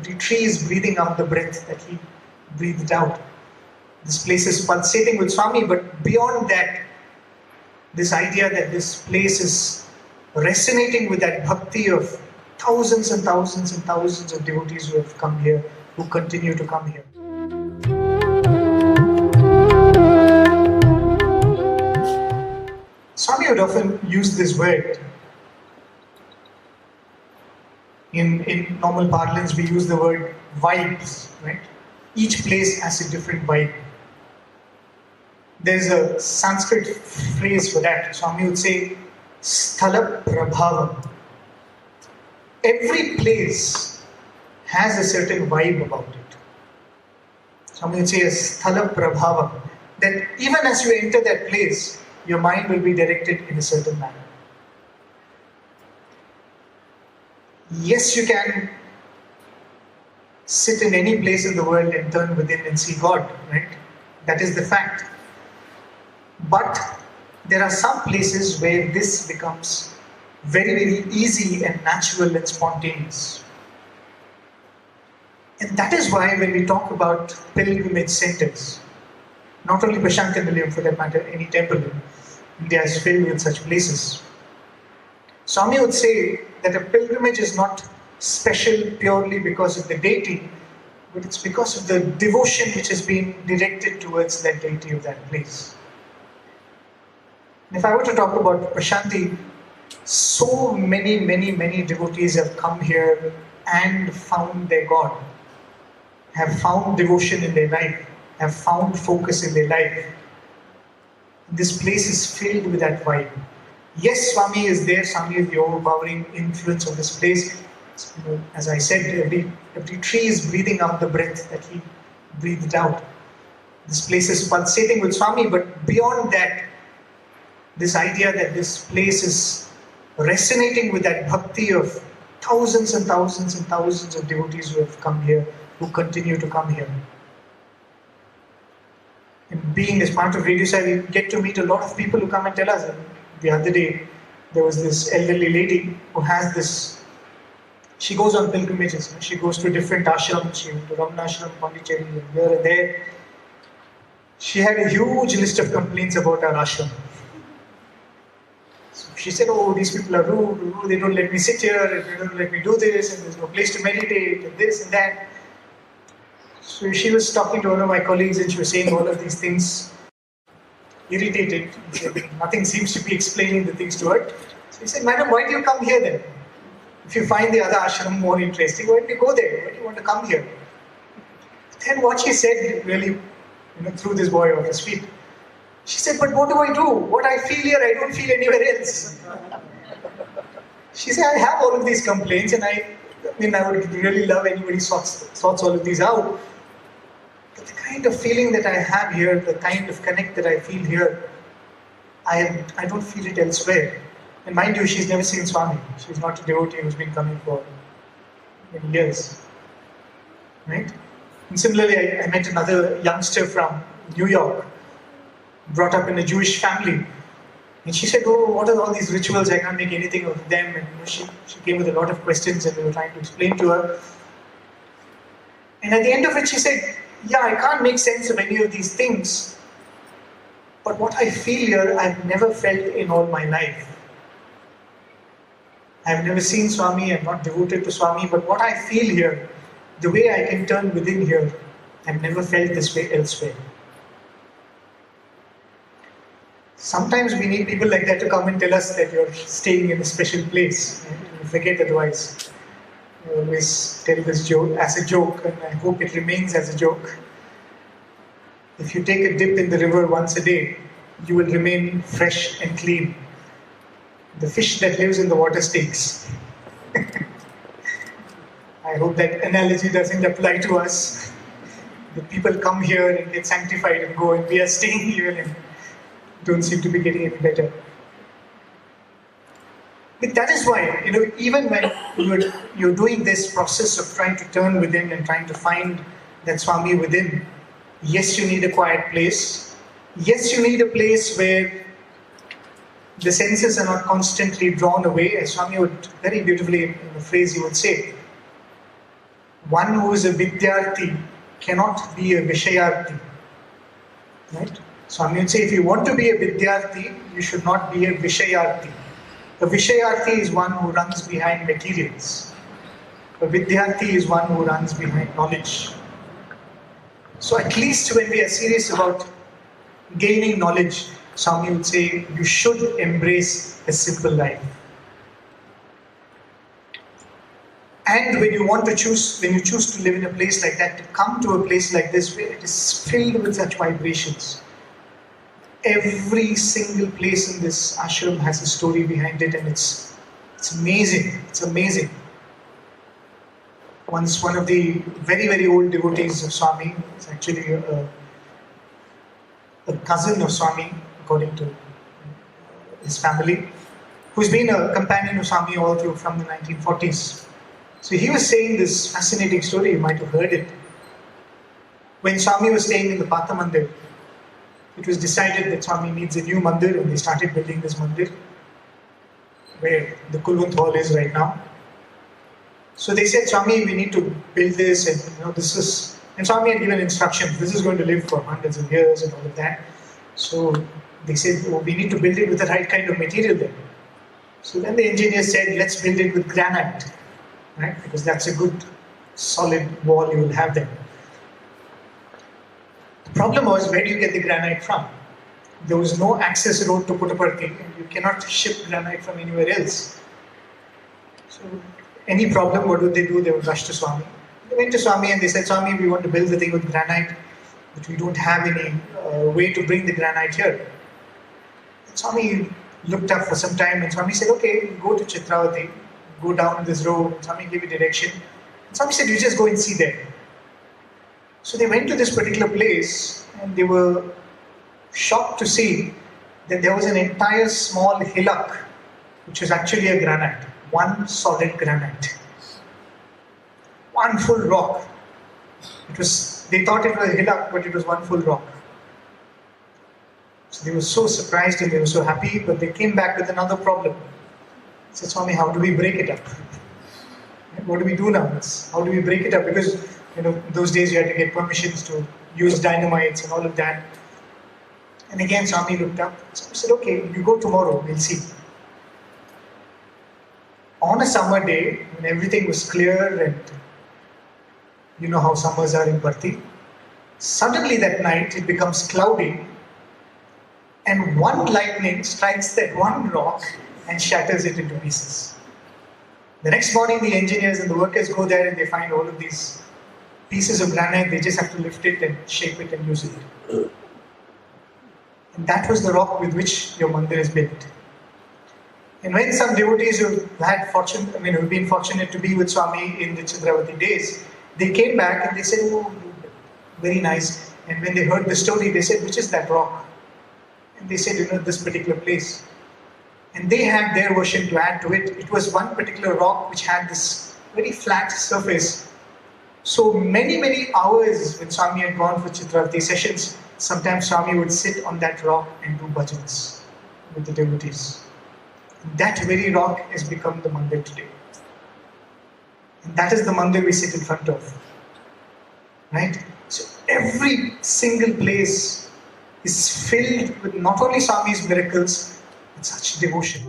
every tree is breathing out the breath that he breathed out. This place is pulsating with Swami, but beyond that, this idea that this place is resonating with that bhakti of thousands and thousands and thousands of devotees who have come here, who continue to come here. Swami would often use this word. In normal parlance, we use the word vibes, right? Each place has a different vibe. There's a Sanskrit phrase for that. Swami would say, Sthala Prabhavam. Every place has a certain vibe about it. Swami would say, Sthala Prabhavam. That even as you enter that place, your mind will be directed in a certain manner. Yes, you can sit in any place in the world and turn within and see God, right? That is the fact. But there are some places where this becomes very, very easy and natural and spontaneous. And that is why when we talk about pilgrimage centers, not only Prashanthi Nilayam for that matter, any temple in India is filled with such places. Swami would say that a pilgrimage is not special purely because of the deity, but it's because of the devotion which has been directed towards that deity of that place. And if I were to talk about Prashanthi, so many devotees have come here and found their God, have found devotion in their life, have found focus in their life. This place is filled with that vibe. Yes, Swami is there. Swami is the overpowering influence of this place. As I said, every tree is breathing out the breath that he breathed out. This place is pulsating with Swami, but beyond that, this idea that this place is resonating with that bhakti of thousands and thousands and thousands of devotees who have come here, who continue to come here. And being as part of Radio Sai, we get to meet a lot of people who come and tell us. The other day, there was this elderly lady who has this, she goes on pilgrimages. She goes to different ashrams. She went to Ramana Ashram, Pondicherry, and here and there. She had a huge list of complaints about our ashram. So she said, oh, these people are rude, they don't let me sit here, they don't let me do this, and there's no place to meditate, and this and that. So she was talking to one of my colleagues and she was saying all of these things, irritated. Nothing seems to be explaining the things to her. So he said, madam, why do you come here then? If you find the other ashram more interesting, why don't you go there? Why do you want to come here? Then what she said really threw this boy off his feet. She said, but what do I do? What I feel here, I don't feel anywhere else. She said, I have all of these complaints and I would really love anybody sorts all of these out. But the kind of feeling that I have here, the kind of connect that I feel here, I don't feel it elsewhere. And mind you, she's never seen Swami. She's not a devotee who's been coming for many years. Right? And similarly, I met another youngster from New York, brought up in a Jewish family. And she said, oh, what are all these rituals? I can't make anything of them. And she came with a lot of questions and we were trying to explain to her. And at the end of it, she said, yeah, I can't make sense of any of these things. But what I feel here, I've never felt in all my life. I've never seen Swami, I'm not devoted to Swami, but what I feel here, the way I can turn within here, I've never felt this way elsewhere. Sometimes we need people like that to come and tell us that you're staying in a special place. You forget otherwise. I always tell this joke as a joke, and I hope it remains as a joke. If you take a dip in the river once a day, you will remain fresh and clean. The fish that lives in the water stinks. I hope that analogy doesn't apply to us. The people come here and get sanctified and go, and we are staying here and don't seem to be getting any better. But that is why, even when you're doing this process of trying to turn within and trying to find that Swami within, yes, you need a quiet place. Yes, you need a place where the senses are not constantly drawn away. As Swami would very beautifully, in the phrase he would say, one who is a Vidyarthi cannot be a Vishayarthi. Right? Swami would say, if you want to be a Vidyarthi, you should not be a Vishayarthi. A Vishayarthi is one who runs behind materials. A Vidyarthi is one who runs behind knowledge. So at least when we are serious about gaining knowledge, Swami would say, you should embrace a simple life. And when you choose to live in a place like that, to come to a place like this where it is filled with such vibrations. Every single place in this ashram has a story behind it, and it's amazing. It's amazing. Once one of the very, very old devotees of Swami, it's actually a cousin of Swami, according to his family, who's been a companion of Swami all through from the 1940s. So he was saying this fascinating story, you might have heard it. When Swami was staying in the Patha Mandir, it was decided that Swami needs a new mandir, and they started building this mandir where the Kulwant Hall is right now. So they said, Swami, we need to build this, and this is, and Swami had given instructions, this is going to live for hundreds of years and all of that. So they said, oh, we need to build it with the right kind of material then. So then the engineers said, let's build it with granite, right? Because that's a good solid wall you will have there. The problem was, where do you get the granite from? There was no access road to Puttaparthi, and you cannot ship granite from anywhere else. So any problem, what would they do? They would rush to Swami. They went to Swami and they said, Swami, we want to build the thing with granite, but we don't have any way to bring the granite here. And Swami looked up for some time, and Swami said, okay, go to Chitravati, go down this road. Swami gave you direction. And Swami said, you just go and see there. So they went to this particular place, and they were shocked to see that there was an entire small hillock, which was actually a granite, one solid granite, one full rock. They thought it was a hillock, but it was one full rock. So they were so surprised and they were so happy, but they came back with another problem. They said, Swami, how do we break it up? What do we do now? How do we break it up? Because those days you had to get permissions to use dynamites and all of that. And again, Swami looked up. Swami said, okay, you go tomorrow, we'll see. On a summer day, when everything was clear, and you know how summers are in Bharti, suddenly that night it becomes cloudy, and one lightning strikes that one rock and shatters it into pieces. The next morning, the engineers and the workers go there and they find all of these pieces of granite. They just have to lift it and shape it and use it. And that was the rock with which your mandir is built. And when some devotees who've been fortunate to be with Swami in the Chitravati days, they came back and they said, oh, very nice. And when they heard the story, they said, which is that rock? And they said, this particular place. And they had their version to add to it. It was one particular rock which had this very flat surface. So many, many hours when Swami had gone for Chitravati sessions, sometimes Swami would sit on that rock and do bhajans with the devotees. And that very rock has become the mandir today. And that is the mandir we sit in front of. Right? So every single place is filled with not only Swami's miracles, but such devotion.